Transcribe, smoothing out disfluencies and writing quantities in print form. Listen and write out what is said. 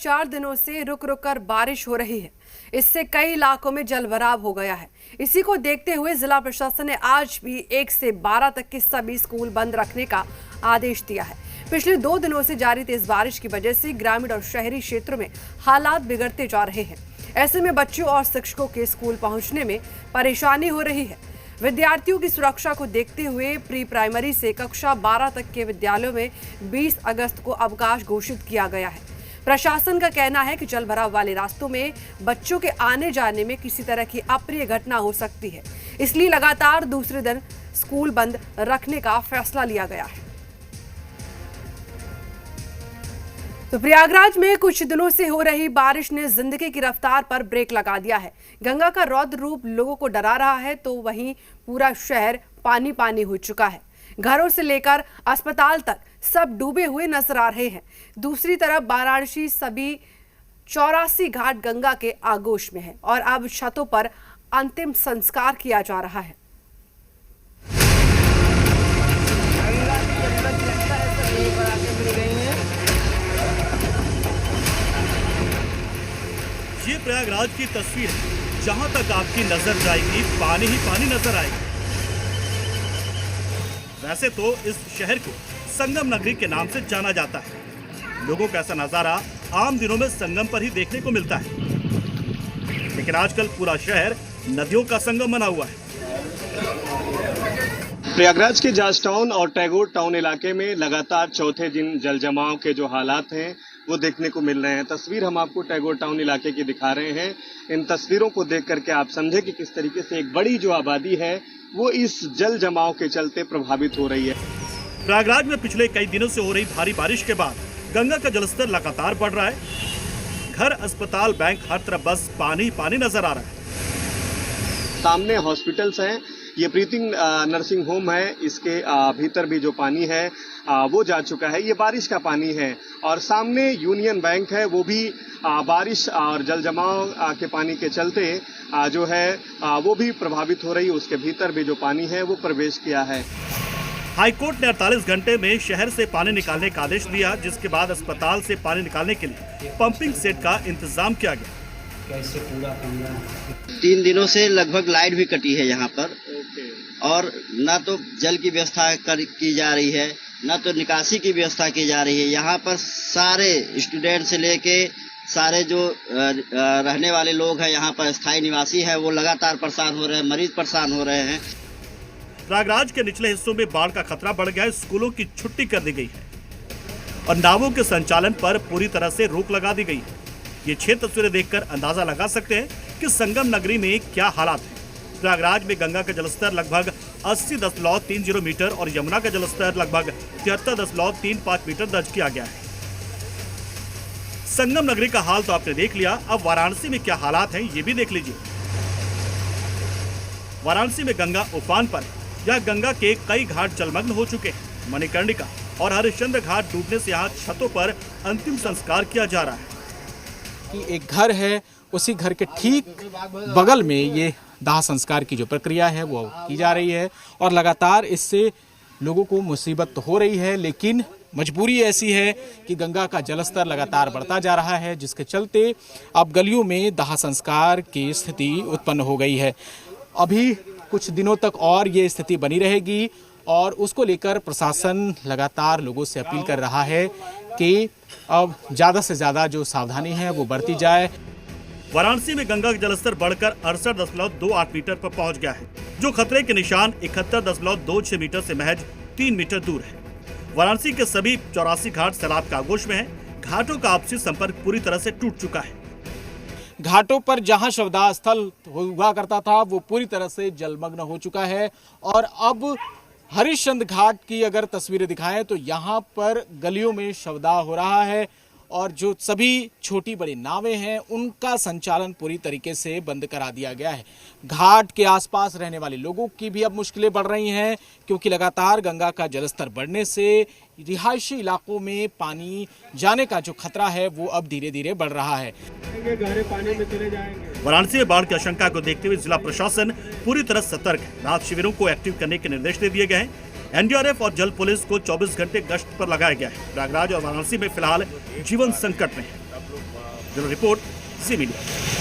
4 दिनों से रुक रुक कर बारिश हो रही है। इससे कई इलाकों में जलभराव हो गया है। इसी को देखते हुए जिला प्रशासन ने आज भी 1 से 12 तक के सभी स्कूल बंद रखने का आदेश दिया है। पिछले 2 दिनों से जारी तेज बारिश की वजह से ग्रामीण और शहरी क्षेत्रों में हालात बिगड़ते जा रहे हैं। ऐसे में बच्चों और शिक्षकों के स्कूल पहुंचने में परेशानी हो रही है। विद्यार्थियों की सुरक्षा को देखते हुए प्री प्राइमरी से कक्षा 12 तक के विद्यालयों में 20 अगस्त को अवकाश घोषित किया गया है। प्रशासन का कहना है कि जलभराव वाले रास्तों में बच्चों के आने जाने में किसी तरह की अप्रिय घटना हो सकती है, इसलिए लगातार दूसरे दिन स्कूल बंद रखने का फैसला लिया गया है। तो प्रयागराज में कुछ दिनों से हो रही बारिश ने जिंदगी की रफ्तार पर ब्रेक लगा दिया है। गंगा का रौद्र रूप लोगों को डरा रहा है, तो वहीं पूरा शहर पानी पानी हो चुका है। घरों से लेकर अस्पताल तक सब डूबे हुए नजर आ रहे हैं। दूसरी तरफ वाराणसी सभी 84 घाट गंगा के आगोश में है और अब छतों पर अंतिम संस्कार किया जा रहा है। ये प्रयागराज की तस्वीर है, जहां तक आपकी नजर जाएगी पानी ही पानी नजर आएगा। वैसे तो इस शहर को संगम नगरी के नाम से जाना जाता है। लोगों का ऐसा नजारा आम दिनों में संगम पर ही देखने को मिलता है, लेकिन आजकल पूरा शहर नदियों का संगम बना हुआ है। प्रयागराज के जॉर्ज टाउन और टैगोर टाउन इलाके में लगातार चौथे दिन जल जमाव के जो हालात हैं वो देखने को मिल रहे हैं। तस्वीर हम आपको टैगोर टाउन इलाके की दिखा रहे हैं। इन तस्वीरों को देख करके आप समझे कि किस तरीके से एक बड़ी जो आबादी है वो इस जल जमाव के चलते प्रभावित हो रही है। प्रयागराज में पिछले कई दिनों से हो रही भारी बारिश के बाद गंगा का जलस्तर लगातार बढ़ रहा है। घर, अस्पताल, बैंक, हर तरफ बस पानी पानी नजर आ रहा है। सामने हॉस्पिटल्स हैं, ये प्रीति नर्सिंग होम है, इसके भीतर भी जो पानी है वो जा चुका है। ये बारिश का पानी है और सामने यूनियन बैंक है, वो भी बारिश और जल जमाव के पानी के चलते जो है वो भी प्रभावित हो रही है। उसके भीतर भी जो पानी है वो प्रवेश किया है। हाईकोर्ट ने 48 घंटे में शहर से पानी निकालने का आदेश दिया, जिसके बाद अस्पताल से पानी निकालने के लिए पंपिंग सेट का इंतजाम किया गया। कैसे पूरा 3 दिनों से लगभग लाइट भी कटी है यहाँ पर और ना तो जल की व्यवस्था की जा रही है, ना तो निकासी की व्यवस्था की जा रही है। यहाँ पर सारे स्टूडेंट से लेके सारे जो रहने वाले लोग हैं, यहाँ पर स्थायी निवासी है, वो लगातार परेशान हो रहे हैं, मरीज परेशान हो रहे हैं। प्रयागराज के निचले हिस्सों में बाढ़ का खतरा बढ़ गया है। स्कूलों की छुट्टी कर दी गई है और नावों के संचालन पर पूरी तरह से रोक लगा दी गई है। ये 6 तस्वीरें देखकर अंदाजा लगा सकते हैं कि संगम नगरी में क्या हालात है। प्रयागराज में गंगा का जलस्तर लगभग 80.30 मीटर और यमुना का जलस्तर लगभग 73.35 मीटर दर्ज किया गया है। संगम नगरी का हाल तो आपने देख लिया, अब वाराणसी में क्या हालात हैं ये भी देख लीजिए। वाराणसी में गंगा उफान पर है। यह गंगा के कई घाट जलमग्न हो चुके हैं। मणिकर्णिका और हरिश्चंद्र घाट डूबने से यहाँ छतों पर अंतिम संस्कार किया जा रहा है। कि एक घर है, उसी घर के ठीक बगल में ये दाह संस्कार की जो प्रक्रिया है वो की जा रही है और लगातार इससे लोगों को मुसीबत तो हो रही है, लेकिन मजबूरी ऐसी है कि गंगा का जलस्तर लगातार बढ़ता जा रहा है, जिसके चलते अब गलियों में दाह संस्कार की स्थिति उत्पन्न हो गई है। अभी कुछ दिनों तक और ये स्थिति बनी रहेगी और उसको लेकर प्रशासन लगातार लोगों से अपील कर रहा है कि अब ज़्यादा से ज़्यादा जो सावधानी है वो बरती जाए। वाराणसी में गंगा का जलस्तर बढ़कर 68.28 मीटर पर पहुंच गया है, जो खतरे के निशान 71.26 मीटर से महज 3 मीटर दूर है। वाराणसी के सभी 84 घाट सैलाब के आगोश में हैं। घाटों का आपसी संपर्क पूरी तरह से टूट चुका है। घाटों पर जहां शवदाह स्थल हुआ करता था वो पूरी तरह से जलमग्न हो चुका है और अब हरिश्चंद्र घाट की अगर तस्वीरें दिखाएं तो यहाँ पर गलियों में शवदाह हो रहा है और जो सभी छोटी बड़ी नावें हैं उनका संचालन पूरी तरीके से बंद करा दिया गया है। घाट के आसपास रहने वाले लोगों की भी अब मुश्किलें बढ़ रही हैं, क्योंकि लगातार गंगा का जलस्तर बढ़ने से रिहायशी इलाकों में पानी जाने का जो खतरा है वो अब धीरे धीरे बढ़ रहा है। गहरे पानी में चले जाएंगे। वाराणसी में बाढ़ की आशंका को देखते हुए जिला प्रशासन पूरी तरह सतर्क है। राहत शिविरों को एक्टिव करने के निर्देश दे दिए गए हैं। एनडीआरएफ और जल पुलिस को 24 घंटे गश्त पर लगाया गया है। प्रयागराज और वाराणसी में फिलहाल जीवन संकट में है। ब्यूरो रिपोर्ट, जी मीडिया।